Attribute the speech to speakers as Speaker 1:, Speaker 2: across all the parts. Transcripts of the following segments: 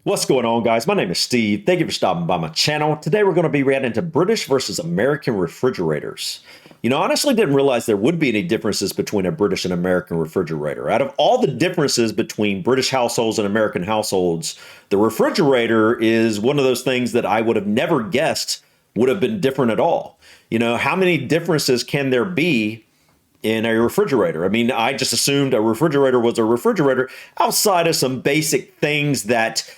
Speaker 1: What's going on, guys? My name is Steve. Thank you for stopping by my channel. Today we're going to be reacting to British versus American refrigerators. I honestly didn't realize there would be any differences between a British and American refrigerator. Out of all the differences between British households and American households, the refrigerator is one of those things that I would have never guessed would have been different at all. How many differences can there be in a refrigerator? I mean, I just assumed a refrigerator was a refrigerator outside of some basic things that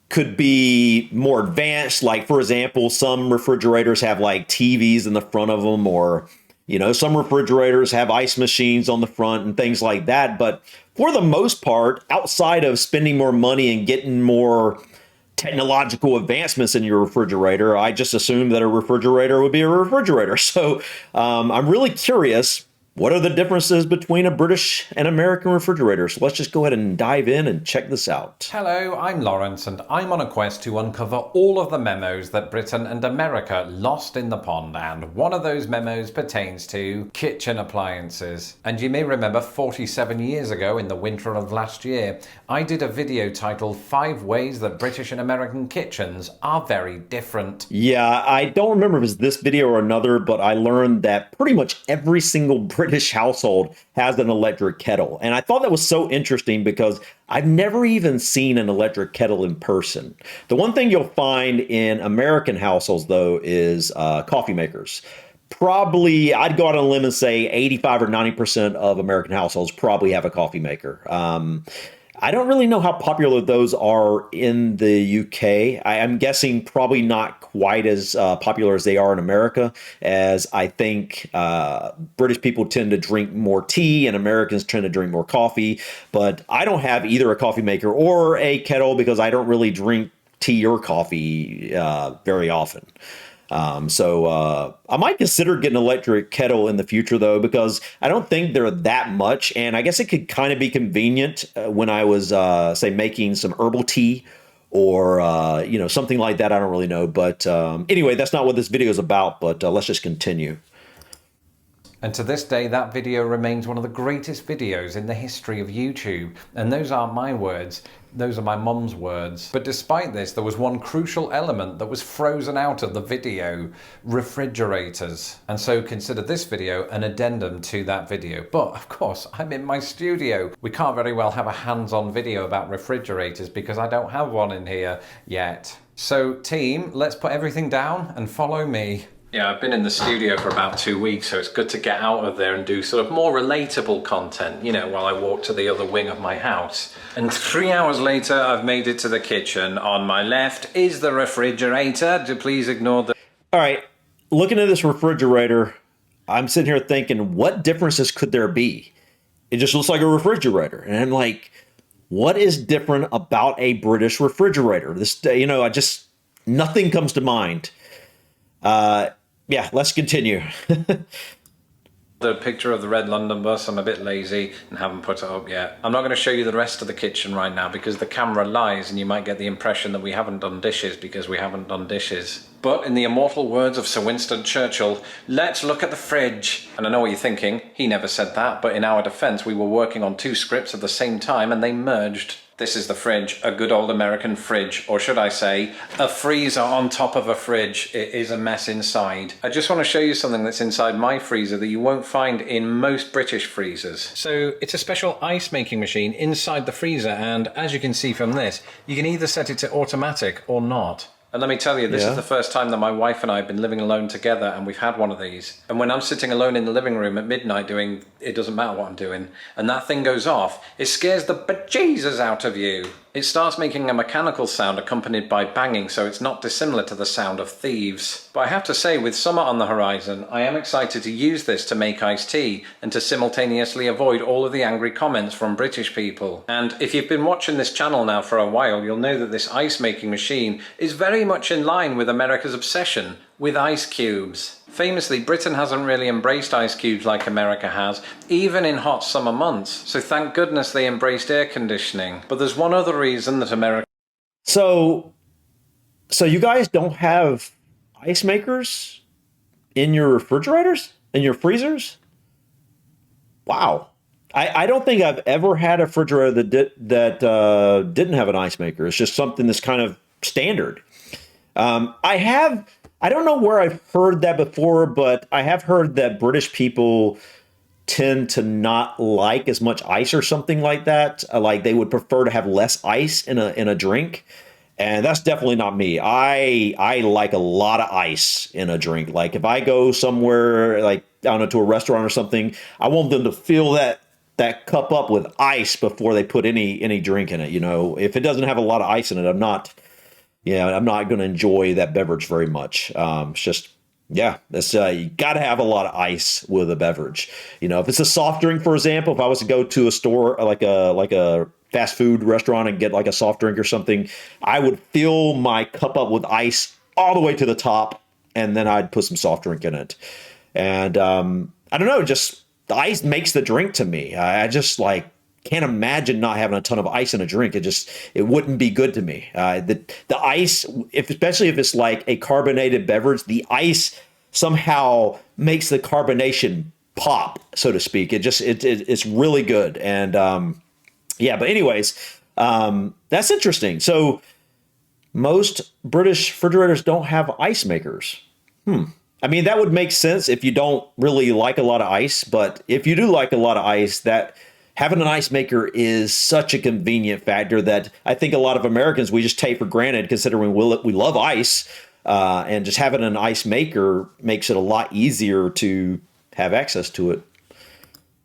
Speaker 1: could be more advanced. Like, for example, some refrigerators have like TVs in the front of them, or, some refrigerators have ice machines on the front and things like that. But for the most part, outside of spending more money and getting more technological advancements in your refrigerator, I just assumed that a refrigerator would be a refrigerator. So I'm really curious. What are the differences between a British and American refrigerator? So let's just go ahead and dive in and check this out.
Speaker 2: Hello, I'm Lawrence, and I'm on a quest to uncover all of the memos that Britain and America lost in the pond, and one of those memos pertains to kitchen appliances. And you may remember 47 years ago, in the winter of last year, I did a video titled 5 Ways That British and American Kitchens Are Very Different.
Speaker 1: Yeah, I don't remember if it was this video or another, but I learned that pretty much every single British household has an electric kettle. And I thought that was so interesting because I've never even seen an electric kettle in person. The one thing you'll find in American households, though, is coffee makers. Probably, I'd go out on a limb and say 85 or 90% of American households probably have a coffee maker. I don't really know how popular those are in the UK. I'm guessing probably not quite as popular as they are in America, as I think British people tend to drink more tea and Americans tend to drink more coffee. But I don't have either a coffee maker or a kettle because I don't really drink tea or coffee very often. I might consider getting an electric kettle in the future, though, because I don't think they're that much. And I guess it could kind of be convenient when I was, say, making some herbal tea or, something like that. I don't really know. But anyway, that's not what this video is about. But let's just continue.
Speaker 2: And to this day, that video remains one of the greatest videos in the history of YouTube. And those aren't my words, those are my mum's words. But despite this, there was one crucial element that was frozen out of the video: refrigerators. And so consider this video an addendum to that video. But of course, I'm in my studio. We can't very well have a hands-on video about refrigerators because I don't have one in here yet. So team, let's put everything down and follow me. Yeah, I've been in the studio for about 2 weeks, so it's good to get out of there and do sort of more relatable content, while I walk to the other wing of my house. And 3 hours later, I've made it to the kitchen. On my left is the refrigerator. Please ignore the...
Speaker 1: All right, looking at this refrigerator, I'm sitting here thinking, what differences could there be? It just looks like a refrigerator. And I'm like, what is different about a British refrigerator? Nothing comes to mind. Yeah, let's continue.
Speaker 2: The picture of the red London bus, I'm a bit lazy and haven't put it up yet. I'm not going to show you the rest of the kitchen right now because the camera lies and you might get the impression that we haven't done dishes because we haven't done dishes. But in the immortal words of Sir Winston Churchill, let's look at the fridge. And I know what you're thinking, he never said that, but in our defense, we were working on 2 scripts at the same time and they merged. This is the fridge, a good old American fridge, or should I say, a freezer on top of a fridge. It is a mess inside. I just want to show you something that's inside my freezer that you won't find in most British freezers. So it's a special ice making machine inside the freezer, and as you can see from this, you can either set it to automatic or not. And let me tell you, this is the first time that my wife and I have been living alone together and we've had one of these. And when I'm sitting alone in the living room at midnight doing, it doesn't matter what I'm doing, and that thing goes off, it scares the bejesus out of you. It starts making a mechanical sound accompanied by banging, so it's not dissimilar to the sound of thieves. But I have to say, with summer on the horizon, I am excited to use this to make iced tea and to simultaneously avoid all of the angry comments from British people. And if you've been watching this channel now for a while, you'll know that this ice making machine is very much in line with America's obsession with ice cubes. Famously, Britain hasn't really embraced ice cubes like America has, even in hot summer months. So thank goodness they embraced air conditioning. But there's one other reason that America...
Speaker 1: So you guys don't have ice makers in your refrigerators? In your freezers? Wow. I don't think I've ever had a refrigerator that didn't have an ice maker. It's just something that's kind of standard. I don't know where I've heard that before, but I have heard that British people tend to not like as much ice or something like that. Like they would prefer to have less ice in a drink. And that's definitely not me. I like a lot of ice in a drink. Like if I go somewhere like I don't know to a restaurant or something, I want them to fill that cup up with ice before they put any drink in it. You know, if it doesn't have a lot of ice in it, I'm not going to enjoy that beverage very much. It's just, yeah, that's you got to have a lot of ice with a beverage. You know, if it's a soft drink, for example, if I was to go to a store like a fast food restaurant and get like a soft drink or something, I would fill my cup up with ice all the way to the top, and then I'd put some soft drink in it. And I don't know, just the ice makes the drink to me. I just like can't imagine not having a ton of ice in a drink. It wouldn't be good to me. The ice, especially if it's like a carbonated beverage, the ice somehow makes the carbonation pop, so to speak. It's really good. And yeah, but anyways, that's interesting. So most British refrigerators don't have ice makers. I mean, that would make sense if you don't really like a lot of ice, but if you do like a lot of ice, that having an ice maker is such a convenient factor that I think a lot of Americans, we just take for granted, considering we love ice, and just having an ice maker makes it a lot easier to have access to it.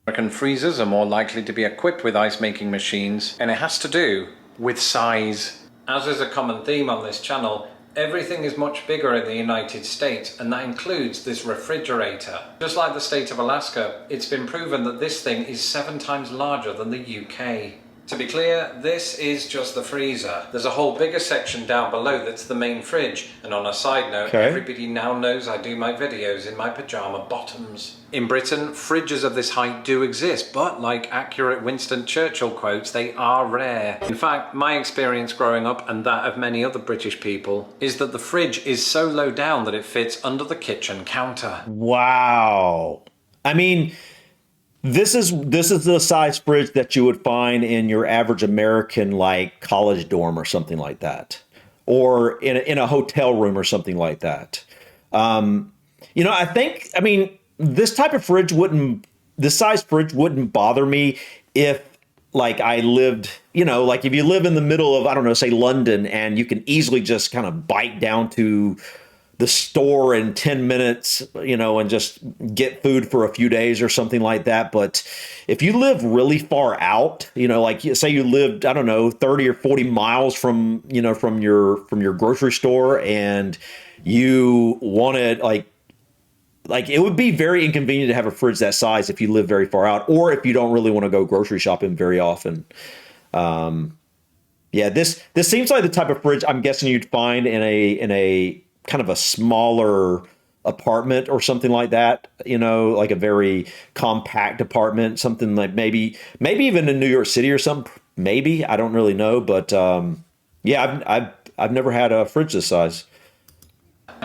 Speaker 2: American freezers are more likely to be equipped with ice making machines, and it has to do with size. As is a common theme on this channel, everything is much bigger in the United States, and that includes this refrigerator. Just like the state of Alaska, it's been proven that this thing is 7 times larger than the UK. To be clear, this is just the freezer. There's a whole bigger section down below that's the main fridge. And on a side note, Everybody now knows I do my videos in my pyjama bottoms. In Britain, fridges of this height do exist, but like accurate Winston Churchill quotes, they are rare. In fact, my experience growing up, and that of many other British people, is that the fridge is so low down that it fits under the kitchen counter.
Speaker 1: Wow. I mean, this is the size fridge that you would find in your average American like college dorm or something like that, or in a hotel room or something like that. I mean, this size fridge wouldn't bother me if like I lived, like if you live in the middle of, I don't know, say London, and you can easily just kind of bike down to the store in 10 minutes, and just get food for a few days or something like that. But if you live really far out, like say you lived, I don't know, 30 or 40 miles from your grocery store, and you wanted like it would be very inconvenient to have a fridge that size if you live very far out, or if you don't really want to go grocery shopping very often. Yeah, this seems like the type of fridge I'm guessing you'd find in a kind of a smaller apartment or something like that, like a very compact apartment, something like maybe even in New York City or something. Maybe, I don't really know, but yeah, I've never had a fridge this size.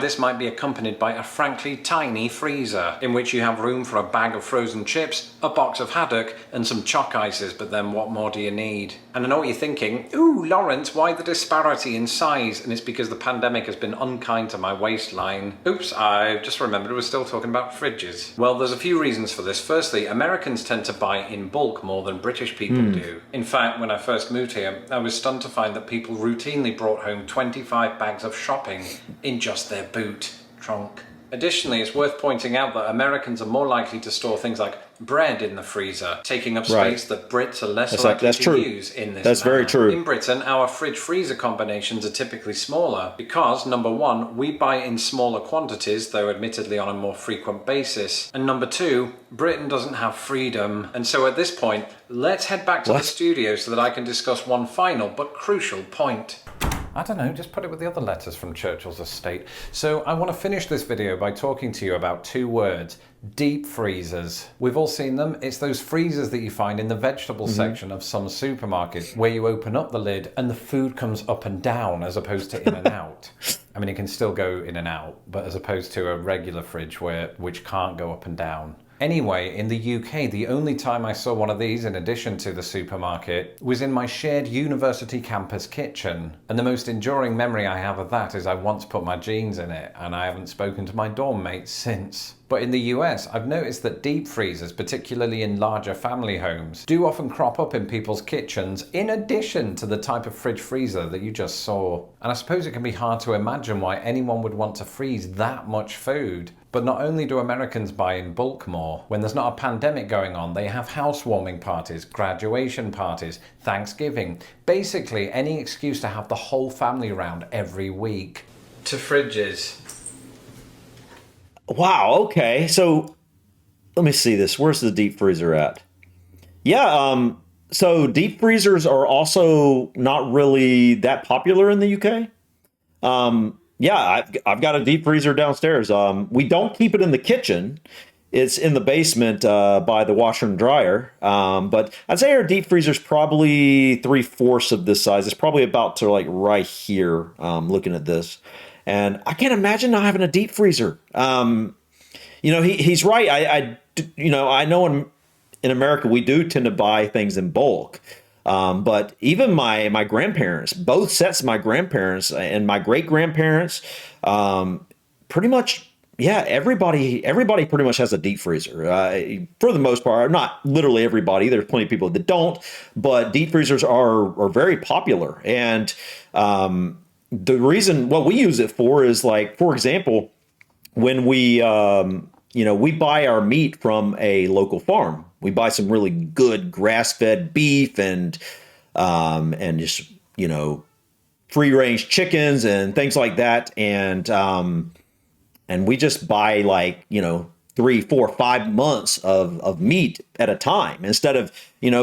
Speaker 2: This might be accompanied by a frankly tiny freezer, in which you have room for a bag of frozen chips, a box of haddock, and some chalk ices, but then what more do you need? And I know what you're thinking, ooh, Lawrence, why the disparity in size? And it's because the pandemic has been unkind to my waistline. Oops, I just remembered we're still talking about fridges. Well, there's a few reasons for this. Firstly, Americans tend to buy in bulk more than British people do. In fact, when I first moved here, I was stunned to find that people routinely brought home 25 bags of shopping in just their boot trunk. Additionally, it's worth pointing out that Americans are more likely to store things like bread in the freezer, taking up space that Brits are less likely to use in this
Speaker 1: That's
Speaker 2: manner.
Speaker 1: very true.
Speaker 2: In Britain, our fridge-freezer combinations are typically smaller because, number one, we buy in smaller quantities, though admittedly on a more frequent basis, and number two, Britain doesn't have freedom. And so at this point, let's head back to the studio so that I can discuss one final but crucial point. I don't know, just put it with the other letters from Churchill's estate. So I want to finish this video by talking to you about 2 words: deep freezers. We've all seen them. It's those freezers that you find in the vegetable section of some supermarket, where you open up the lid and the food comes up and down as opposed to in and out. I mean, it can still go in and out, but as opposed to a regular fridge which can't go up and down. Anyway, in the UK, the only time I saw one of these in addition to the supermarket was in my shared university campus kitchen. And the most enduring memory I have of that is I once put my jeans in it, and I haven't spoken to my dorm mates since. But in the US, I've noticed that deep freezers, particularly in larger family homes, do often crop up in people's kitchens in addition to the type of fridge freezer that you just saw. And I suppose it can be hard to imagine why anyone would want to freeze that much food. But not only do Americans buy in bulk more, when there's not a pandemic going on, they have housewarming parties, graduation parties, Thanksgiving, basically any excuse to have the whole family around every week. To fridges.
Speaker 1: Wow, okay. So let me see this. Where's the deep freezer at? Yeah, so deep freezers are also not really that popular in the UK. Yeah, I've got a deep freezer downstairs. We don't keep it in the kitchen. It's in the basement by the washer and dryer. But I'd say our deep freezer is probably 3/4 of this size. It's probably about to like right here, looking at this. And I can't imagine not having a deep freezer. He's right. I know in America we do tend to buy things in bulk. But even my grandparents, both sets of my grandparents and my great grandparents, pretty much, yeah, everybody pretty much has a deep freezer for the most part. Not literally everybody. There's plenty of people that don't, but deep freezers are very popular. And the reason what we use it for is like, for example, when we buy our meat from a local farm. We buy some really good grass-fed beef and just free range chickens and things like that, and we just buy 3, 4, 5 months of meat at a time instead of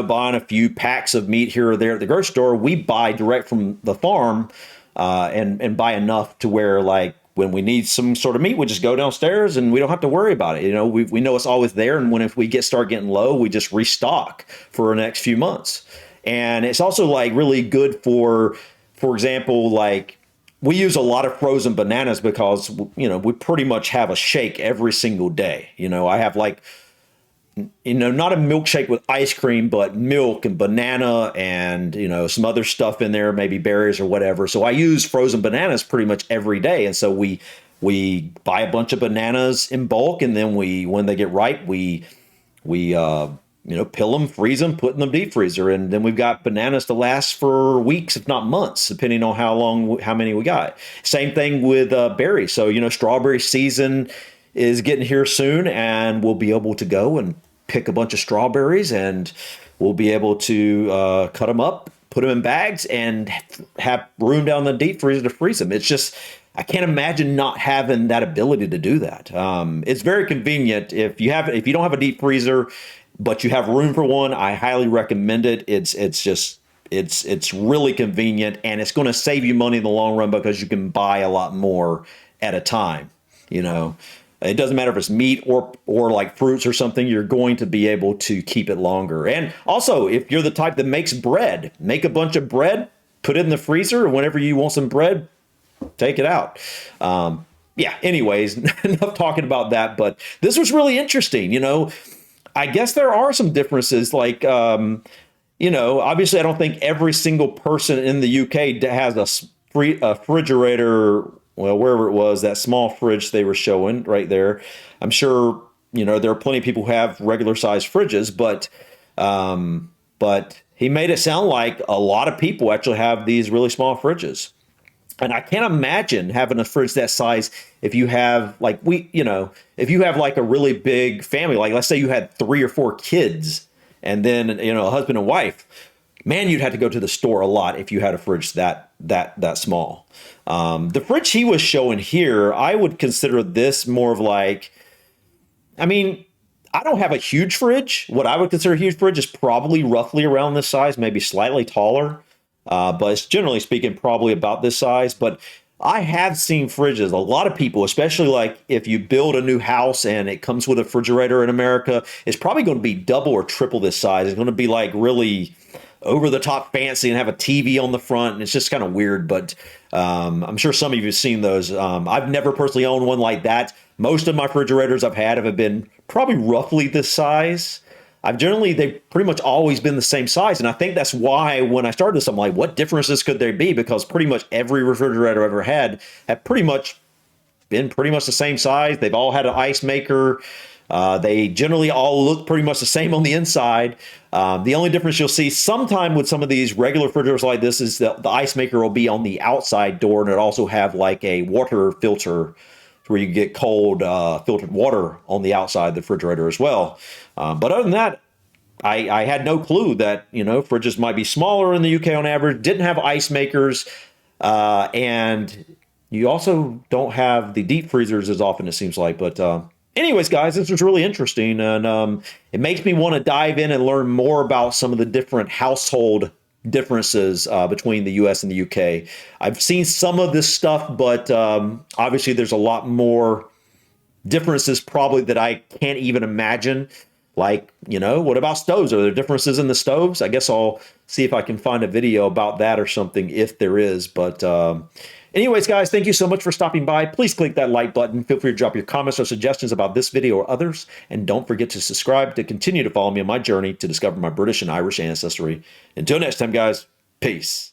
Speaker 1: buying a few packs of meat here or there at the grocery store. We buy direct from the farm and buy enough to where when we need some sort of meat, we just go downstairs and we don't have to worry about it. We know it's always there. And if we start getting low, we just restock for the next few months. And it's also really good for example, we use a lot of frozen bananas because, we pretty much have a shake every single day. I have not a milkshake with ice cream, but milk and banana and, some other stuff in there, maybe berries or whatever. So I use frozen bananas pretty much every day. And so we buy a bunch of bananas in bulk. And then when they get ripe, we pill them, freeze them, put in the deep freezer. And then we've got bananas to last for weeks, if not months, depending on how many we got. Same thing with berries. So, strawberry season is getting here soon, and we'll be able to go and pick a bunch of strawberries, and we'll be able to cut them up, put them in bags, and have room down the deep freezer to freeze them. It's just, I can't imagine not having that ability to do that. It's very convenient if you don't have a deep freezer, but you have room for one. I highly recommend it. It's really convenient, and it's going to save you money in the long run because you can buy a lot more at a time. It doesn't matter if it's meat or like fruits or something, you're going to be able to keep it longer. And also, if you're the type that makes bread, make a bunch of bread, put it in the freezer, and whenever you want some bread, take it out. Anyways, enough talking about that, but this was really interesting. I guess there are some differences, obviously I don't think every single person in the UK has a refrigerator. Well, wherever it was, that small fridge they were showing right there. I'm sure, there are plenty of people who have regular sized fridges, but he made it sound like a lot of people actually have these really small fridges. And I can't imagine having a fridge that size if you have if you have a really big family, let's say you had 3 or 4 kids and then, a husband and wife. Man, you'd have to go to the store a lot if you had a fridge that small. The fridge he was showing here, I would consider this more of I don't have a huge fridge. What I would consider a huge fridge is probably roughly around this size, maybe slightly taller. But it's generally speaking probably about this size. But I have seen fridges. A lot of people, especially if you build a new house and it comes with a refrigerator in America, it's probably going to be double or triple this size. It's going to be really over the top fancy and have a TV on the front. And it's just kind of weird. But I'm sure some of you have seen those. I've never personally owned one like that. Most of my refrigerators I've had have been probably roughly this size. They've pretty much always been the same size. And I think that's why when I started this, I'm like, what differences could there be? Because pretty much every refrigerator I've ever had have pretty much been pretty much the same size. They've all had an ice maker. They generally all look pretty much the same on the inside. The only difference you'll see sometime with some of these regular refrigerators like this is that the ice maker will be on the outside door, and it also have like a water filter where you get cold filtered water on the outside of the refrigerator as well. But other than that, I had no clue that, fridges might be smaller in the UK on average, didn't have ice makers, and you also don't have the deep freezers as often, it seems like. But anyways, guys, this was really interesting, and it makes me want to dive in and learn more about some of the different household differences between the US and the UK. I've seen some of this stuff, but obviously there's a lot more differences probably that I can't even imagine. Like, what about stoves? Are there differences in the stoves? I guess I'll see if I can find a video about that or something if there is. But anyways, guys, thank you so much for stopping by. Please click that like button. Feel free to drop your comments or suggestions about this video or others. And don't forget to subscribe to continue to follow me on my journey to discover my British and Irish ancestry. Until next time, guys, peace.